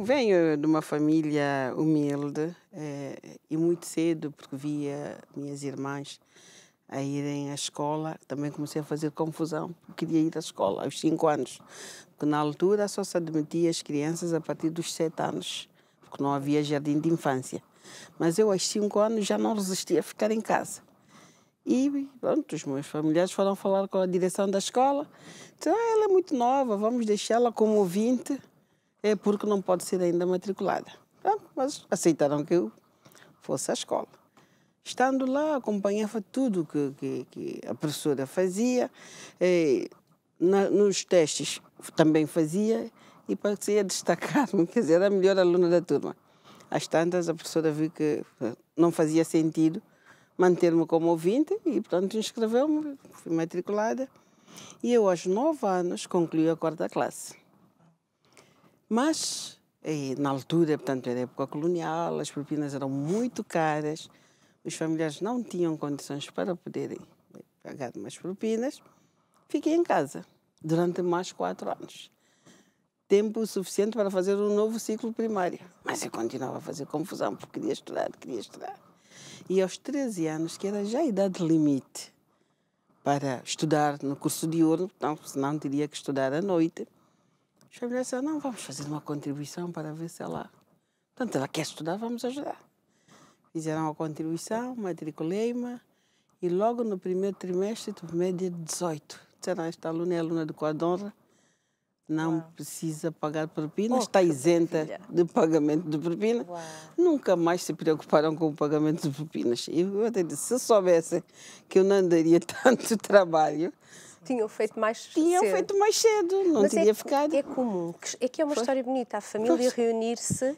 venho de uma família humilde e muito cedo, porque via minhas irmãs a irem à escola, também comecei a fazer confusão, queria ir à escola aos 5 anos, porque na altura só se admitia as crianças a partir dos 7 anos, porque não havia jardim de infância. Mas eu aos 5 anos já não resistia a ficar em casa. E pronto, os meus familiares foram falar com a direção da escola, disseram, ela é muito nova, vamos deixá-la como ouvinte, porque não pode ser ainda matriculada. Pronto, mas aceitaram que eu fosse à escola. Estando lá, acompanhava tudo que a professora fazia, nos testes também fazia e parecia destacar-me, quer dizer, era a melhor aluna da turma. Às tantas, a professora viu que não fazia sentido manter-me como ouvinte e, portanto, inscreveu-me, fui matriculada. E eu, aos 9 anos, concluí a 4ª classe. Mas, na altura, portanto, era época colonial, as propinas eram muito caras, os familiares não tinham condições para poderem pagar mais propinas. Fiquei em casa durante mais 4 anos. Tempo suficiente para fazer um novo ciclo primário. Mas eu continuava a fazer confusão, porque queria estudar, queria estudar. E aos 13 anos, que era já a idade limite para estudar no curso diurno, então, senão teria que estudar à noite, os familiares disseram, não, vamos fazer uma contribuição para ver se ela... Portanto, ela quer estudar, vamos ajudar. Fizeram a contribuição, matriculei-me e logo no primeiro trimestre tive média de 18. Disseram, esta aluna é aluna de quadra, não precisa pagar propinas, está isenta de pagamento de propina. Nunca mais se preocuparam com o pagamento de propinas. Eu até disse, se soubessem que eu não daria tanto trabalho... Tinham feito mais cedo. Tinham feito mais cedo, não teria ficado. É comum, é que é uma história bonita, a família reunir-se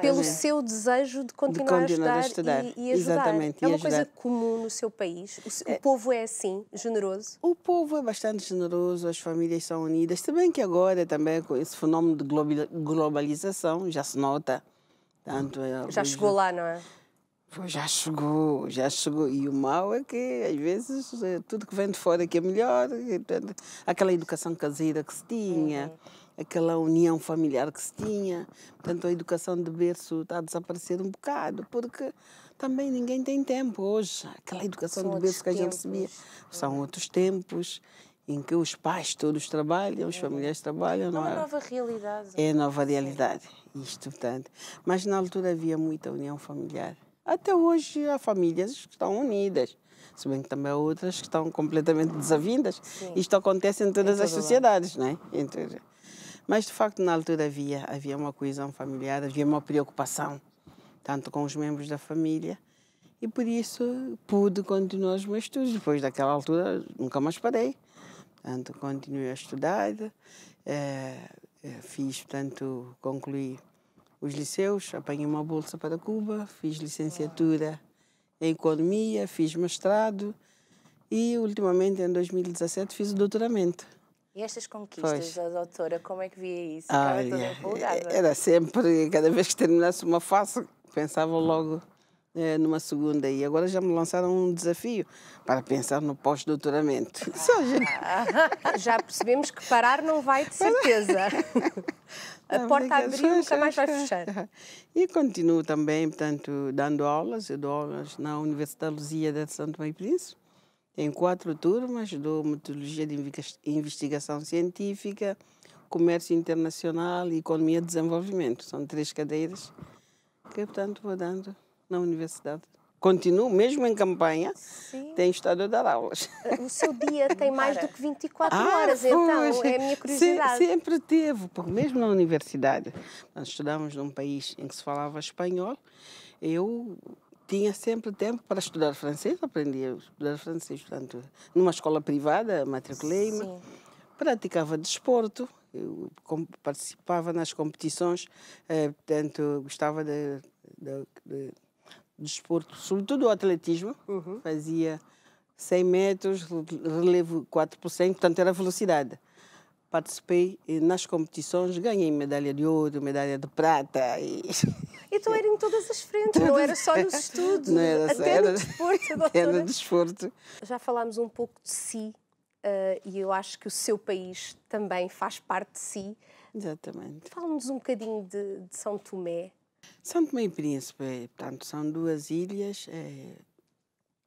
pelo seu desejo de continuar a estudar e ajudar. Exatamente, é uma coisa comum no seu país? O povo é assim, generoso? O povo é bastante generoso, as famílias são unidas. Se bem que agora também com esse fenómeno de globalização já se nota. Tanto já chegou lá, não é? Já chegou, já chegou. E o mal é que, às vezes, tudo que vem de fora que é melhor. Aquela educação caseira que se tinha, aquela união familiar que se tinha. Portanto, a educação de berço está a desaparecer um bocado, porque também ninguém tem tempo hoje. Aquela educação de berço que a gente recebia. São outros tempos em que os pais todos trabalham, os familiares trabalham. É uma nova realidade. É nova realidade, isto, portanto. Mas na altura havia muita união familiar. Até hoje há famílias que estão unidas, se bem que também há outras que estão completamente desavindas. Sim. Isto acontece em todas as sociedades, não é? Mas, de facto, na altura havia uma coesão familiar, havia uma preocupação, tanto com os membros da família, e por isso pude continuar os meus estudos. Depois daquela altura, nunca mais parei. Portanto, continuei a estudar, fiz, portanto, concluí os liceus, apanhei uma bolsa para Cuba, fiz licenciatura em Economia, fiz mestrado e, ultimamente, em 2017, fiz o doutoramento. E estas conquistas, a doutora, como é que via isso? Era sempre, cada vez que terminasse uma fase, pensava logo numa segunda. E agora já me lançaram um desafio para pensar no pós-doutoramento. Já percebemos que parar não vai, de certeza. A porta abriu, nunca mais vai fechar. E continuo também, portanto, dando aulas. Eu dou aulas na Universidade Luzia de Santo Tomé e Príncipe. Tenho 4 turmas, dou metodologia de investigação científica, comércio internacional e economia de desenvolvimento. São 3 cadeiras que, portanto, vou dando na universidade. Continuo, mesmo em campanha, tenho estado a dar aulas. O seu dia tem mais do que 24 horas, então, é a minha curiosidade. Sempre teve, porque mesmo na universidade, nós estudamos num país em que se falava espanhol, eu tinha sempre tempo para estudar francês, aprendi a estudar francês, portanto, numa escola privada, matriculei-me, praticava desporto, eu participava nas competições, portanto, gostava de desporto, sobretudo o atletismo, fazia 100 metros, relevo 4%, portanto era velocidade. Participei nas competições, ganhei medalha de ouro, medalha de prata. Então era em todas as frentes, não era só nos estudos, não era só, até no desporto, doutora. Até no desporto. Já falámos um pouco de si, e eu acho que o seu país também faz parte de si. Exatamente. Fala-nos um bocadinho de São Tomé. São Tomé e Príncipe, portanto, são duas ilhas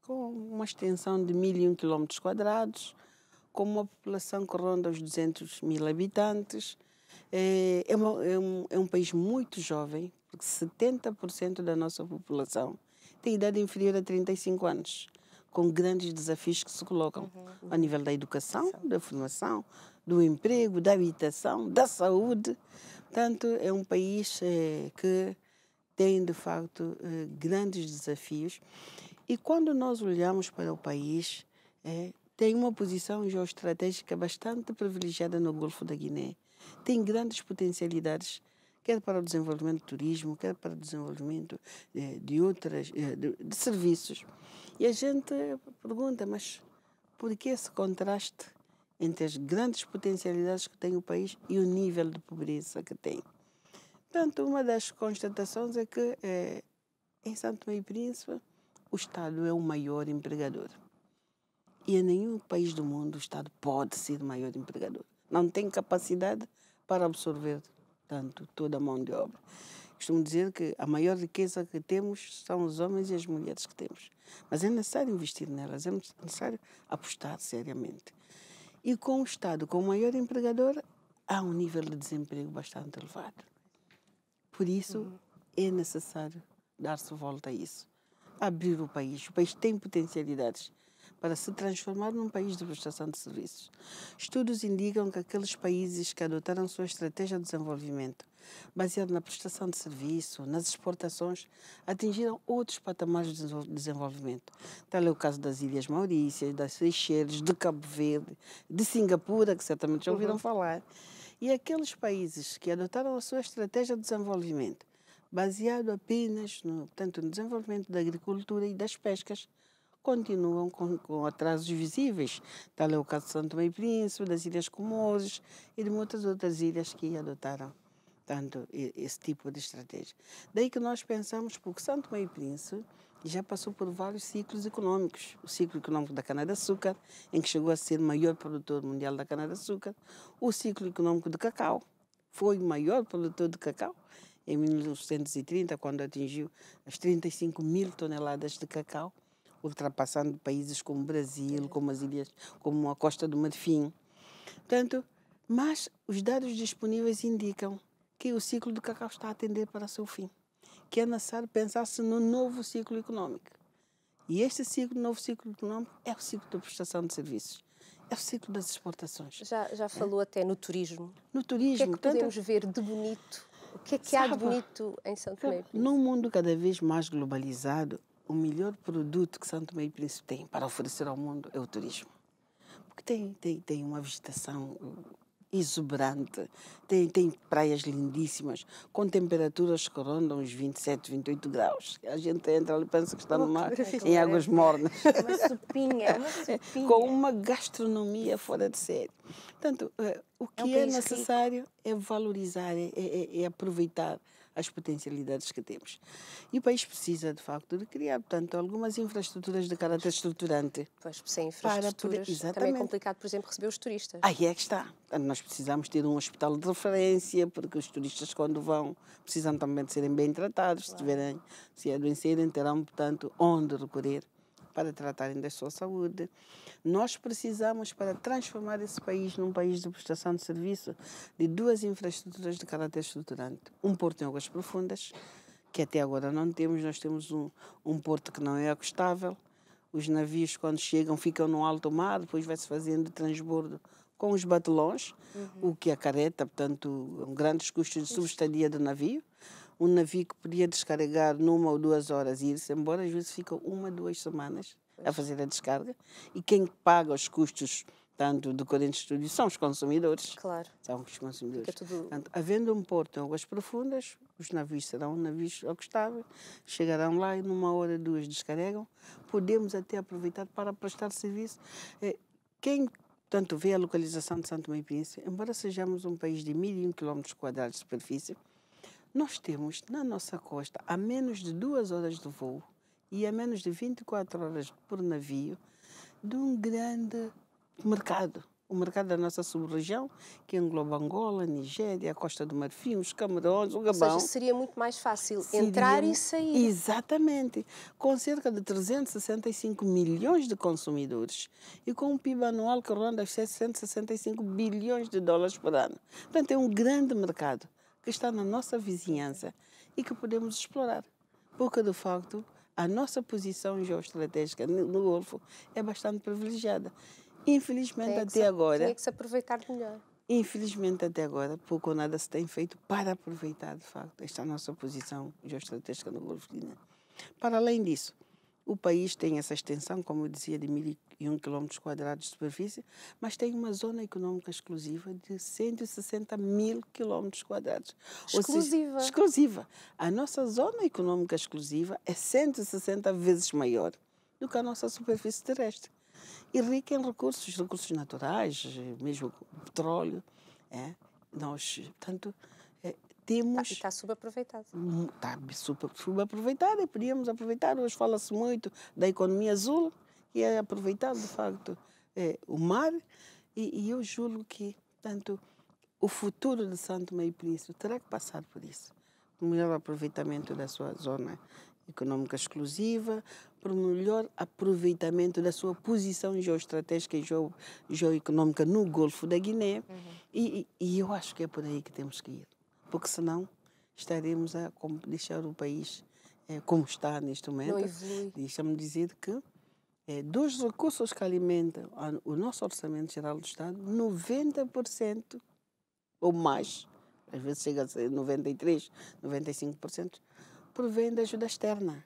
com uma extensão de 1.001 km², com uma população que ronda os 200 mil habitantes. É um país muito jovem, porque 70% da nossa população tem idade inferior a 35 anos, com grandes desafios que se colocam ao nível da educação, da formação, do emprego, da habitação, da saúde. Portanto, é um país que tem, de facto, grandes desafios. E quando nós olhamos para o país, tem uma posição geoestratégica bastante privilegiada no Golfo da Guiné. Tem grandes potencialidades, quer para o desenvolvimento do turismo, quer para o desenvolvimento de serviços. E a gente pergunta, mas por que esse contraste entre as grandes potencialidades que tem o país e o nível de pobreza que tem? Portanto, uma das constatações é que em São Tomé e Príncipe o Estado é o maior empregador. E em nenhum país do mundo o Estado pode ser o maior empregador. Não tem capacidade para absorver tanto toda a mão de obra. Costumo dizer que a maior riqueza que temos são os homens e as mulheres que temos. Mas é necessário investir nelas, é necessário apostar seriamente. E com o Estado, como maior empregador, há um nível de desemprego bastante elevado. Por isso, é necessário dar-se volta a isso. Abrir o país. O país tem potencialidades para se transformar num país de prestação de serviços. Estudos indicam que aqueles países que adotaram sua estratégia de desenvolvimento, baseada na prestação de serviço, nas exportações, atingiram outros patamares de desenvolvimento. Tal é o caso das Ilhas Maurícias, das Seychelles, de Cabo Verde, de Singapura, que certamente já ouviram falar. E aqueles países que adotaram a sua estratégia de desenvolvimento, baseado apenas no desenvolvimento da agricultura e das pescas, continuam com atrasos visíveis. Tal é o caso de São Tomé e Príncipe, das Ilhas Comores e de muitas outras ilhas que adotaram esse tipo de estratégia. Daí que nós pensamos, porque São Tomé e Príncipe já passou por vários ciclos econômicos. O ciclo econômico da cana-de-açúcar, em que chegou a ser o maior produtor mundial da cana-de-açúcar. O ciclo econômico do cacau, foi o maior produtor de cacau em 1930, quando atingiu as 35 mil toneladas de cacau, ultrapassando países como o Brasil, como as ilhas, como a Costa do Marfim. Portanto, mas os dados disponíveis indicam que o ciclo do cacau está a tender para o seu fim, que é necessário pensar-se no novo ciclo econômico. E este novo ciclo econômico é o ciclo da prestação de serviços, é o ciclo das exportações. Já falou até no turismo. No turismo. O que é que podemos ver de bonito? O que é que há de bonito em São Tomé e Príncipe? Num mundo cada vez mais globalizado, o melhor produto que São Tomé e Príncipe tem para oferecer ao mundo é o turismo. Porque tem uma vegetação exuberante, tem praias lindíssimas, com temperaturas que rondam os 27, 28 graus. A gente entra ali e pensa que está no mar, em águas mornas. Uma sopinha. Com uma gastronomia fora de série. Portanto, o que é necessário é valorizar, é aproveitar as potencialidades que temos. E o país precisa, de facto, de criar, portanto, algumas infraestruturas de caráter estruturante. Pois, sem infraestruturas também é complicado, por exemplo, receber os turistas. Aí é que está. Portanto, nós precisamos ter um hospital de referência, porque os turistas, quando vão, precisam também de serem bem tratados. Claro. Se adoecerem, terão, portanto, onde recorrer para tratarem da sua saúde. Nós precisamos, para transformar esse país num país de prestação de serviço, de duas infraestruturas de caráter estruturante. Um porto em águas profundas, que até agora não temos. Nós temos um porto que não é acostável. Os navios, quando chegam, ficam no alto mar, depois vai-se fazendo transbordo com os batelões, o que acarreta, portanto, grandes custos de subestadia do navio. Um navio que podia descarregar numa ou 2 horas e ir-se embora, às vezes fica 1, 2 semanas a fazer a descarga. E quem paga os custos, tanto do corrente de estúdio, são os consumidores. Claro. São os consumidores. Portanto, havendo um porto em águas profundas, os navios serão navios acostáveis, chegarão lá e numa hora, 2 descarregam. Podemos até aproveitar para prestar serviço. Quem tanto vê a localização de São Tomé e Príncipe, embora sejamos um país de 1.001 km² de superfície, nós temos na nossa costa, a menos de 2 horas de voo e a menos de 24 horas por navio, de um grande mercado, o mercado da nossa sub-região, que engloba Angola, Nigéria, a Costa do Marfim, os Camarões, o Gabão. Ou seja, seria muito mais fácil entrar e sair. Exatamente. Com cerca de 365 milhões de consumidores e com um PIB anual que ronda os 765 bilhões de dólares por ano. Portanto, é um grande mercado que está na nossa vizinhança e que podemos explorar. Porque, de facto, a nossa posição geoestratégica no Golfo é bastante privilegiada. Infelizmente, até agora... Tinha que se aproveitar melhor. Infelizmente, até agora, pouco ou nada se tem feito para aproveitar, de facto, esta nossa posição geoestratégica no Golfo de Guiné. Para além disso, o país tem essa extensão, como eu dizia, de 1.001 km² de superfície, mas tem uma zona econômica exclusiva de 160 mil km². Exclusiva? Exclusiva. A nossa zona econômica exclusiva é 160 vezes maior do que a nossa superfície terrestre. E rica em recursos naturais, mesmo petróleo. Nós, portanto, temos... Está subaproveitado. Está subaproveitado e podíamos aproveitar. Hoje fala-se muito da economia azul, que é aproveitar, de facto, o mar. E eu julgo que, portanto, o futuro de São Tomé e Príncipe terá que passar por isso. O melhor aproveitamento da sua zona econômica exclusiva, para o melhor aproveitamento da sua posição geoestratégica e geoeconômica no Golfo da Guiné. E eu acho que é por aí que temos que ir, porque senão estaremos a deixar o país como está neste momento. Não evolui. Deixa-me dizer que dos recursos que alimentam o nosso Orçamento Geral do Estado, 90% ou mais, às vezes chega a ser 93%, 95%, provém da ajuda externa,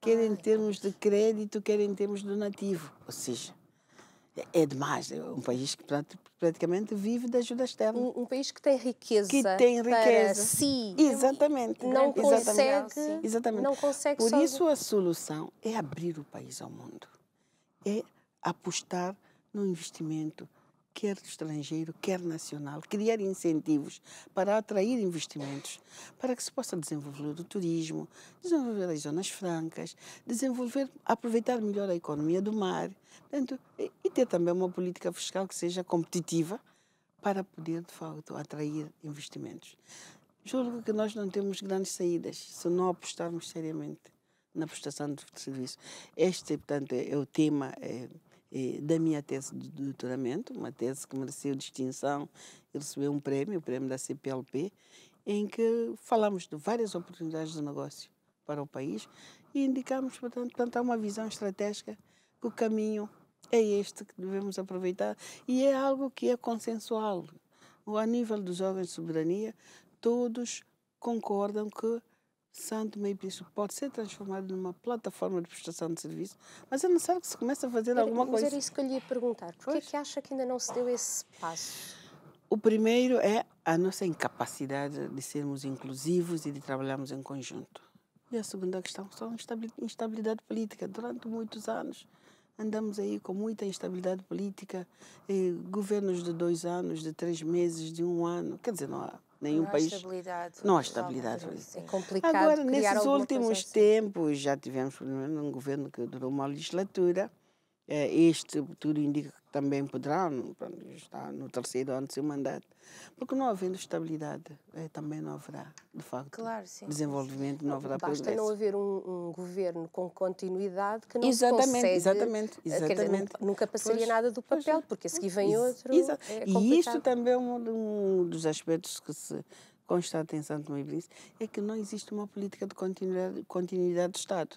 quer em termos de crédito, quer em termos de donativo. Ou seja, é demais. É um país que praticamente vive da ajuda externa. Um país que tem riqueza. Para si. Exatamente. Não consegue. Exatamente. Não consegue. Por isso a solução é abrir o país ao mundo. É apostar no investimento, quer estrangeiro, quer nacional, criar incentivos para atrair investimentos, para que se possa desenvolver o turismo, desenvolver as zonas francas, aproveitar melhor a economia do mar, portanto, e ter também uma política fiscal que seja competitiva para poder, de facto, atrair investimentos. Julgo que nós não temos grandes saídas se não apostarmos seriamente na prestação de serviço. Este, portanto, é o tema da minha tese de doutoramento, uma tese que mereceu distinção e recebeu um prémio, o prémio da CPLP, em que falamos de várias oportunidades de negócio para o país e indicamos, portanto, há uma visão estratégica que o caminho é este que devemos aproveitar e é algo que é consensual. A nível dos órgãos de soberania, todos concordam que São Tomé e Príncipe pode ser transformado numa plataforma de prestação de serviço, mas é necessário que se comece a fazer alguma coisa. Mas era isso que eu lhe ia perguntar. Porquê é que acha que ainda não se deu esse passo? O primeiro é a nossa incapacidade de sermos inclusivos e de trabalharmos em conjunto. E a segunda questão são instabilidade política. Durante muitos anos andamos aí com muita instabilidade política, governos de 2 anos, de 3 meses, de 1 ano. Quer dizer, não há nenhum país... Não há estabilidade. É complicado. Agora, nesses últimos tempos, já tivemos um governo que durou uma legislatura. Este tudo indica que também poderá, está no 3º ano do seu mandato, porque não havendo estabilidade, também não haverá, de facto, desenvolvimento, não haverá progresso. Basta não haver um governo com continuidade que não exatamente, se consegue... Exatamente. Quer dizer, nunca passaria nada do papel, porque a seguir vem outro. E isto também é um dos aspectos que se constata em São Tomé e Príncipe, é que não existe uma política de continuidade do Estado.